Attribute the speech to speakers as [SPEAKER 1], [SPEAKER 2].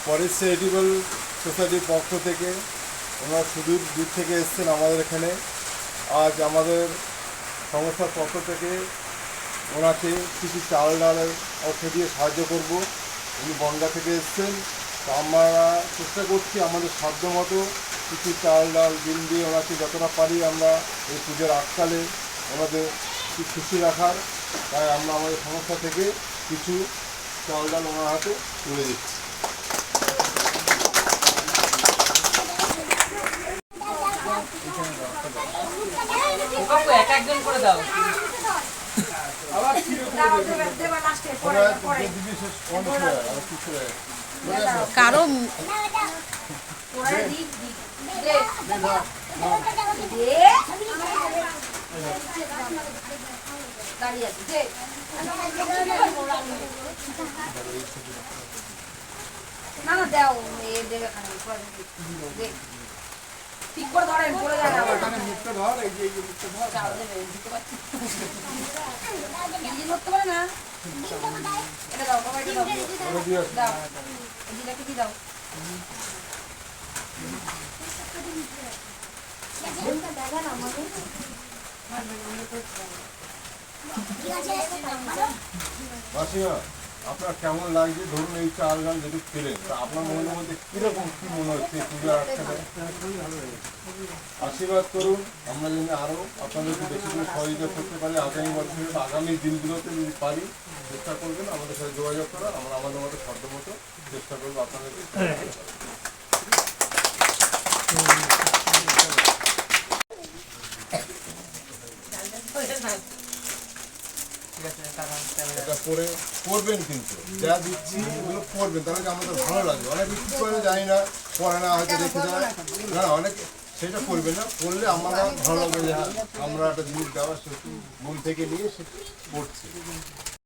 [SPEAKER 1] Forest charitable সোসাইটির পক্ষ থেকে ওনারা সুদূর দূর থেকে এসেছেন আমাদের এখানে। আজ আমাদের সংস্থার পক্ষ থেকে ওনাকে কিছু চাল ডালের অর্থ দিয়ে সাহায্য করব। উনি বনগা থেকে এসেছেন, তো আমরা চেষ্টা করছি আমাদের সাধ্য মতো কিছু চাল ডাল ডিম দিয়ে ওনাকে যতটা পারি আমরা এই পুজোর আটকালে ওনাদের একটু খুশি রাখার, তাই আমরা আমাদের সংস্থা থেকে কিছু চাল ডাল ওনার হাতে তুলে দিচ্ছি।
[SPEAKER 2] কারো
[SPEAKER 3] না না দাও দেবে ঠিক করে ধরেন পড়ে যায় না মুখটা ধর এই যে মুখটা ধর চাও দেবে দিতে পারছি এই ধরতে পারে না এটা দাও বাবা এটা দাও দাও দিলাকে দি দাও এটা দেখা না আমাকে
[SPEAKER 1] মাসিমা, আপনার কেমন লাগছে? ধরুন এই চাল ডাল যদি ফেলেন, তা আপনার মনের মধ্যে কিরকম কি মনে হচ্ছে পূজা আটকালে? আশীর্বাদ করুন আমরা যেন আরও আপনাদেরকে বেশি করে সহযোগিতা করতে পারি। আগামী বছরে আগামী দিনগুলোতে যদি পারি চেষ্টা করবেন আমাদের সাথে যোগাযোগ করার। আমরা আমাদের মতো সাধ্য মতো চেষ্টা করবো আপনাদেরকে। এটা করে করবেন, কিন্তু যা দিচ্ছি এগুলো করবেন, তাহলে কি আমাদের ভালো লাগবে। অনেক কিছু করে জানি না, করে না, হয়তো দেখে যায় না, অনেক সেটা করবেন না, করলে আমরা ভালো লাগবে যে আমরা একটা জিনিস দেওয়ার মন থেকে নিয়ে সে করছি।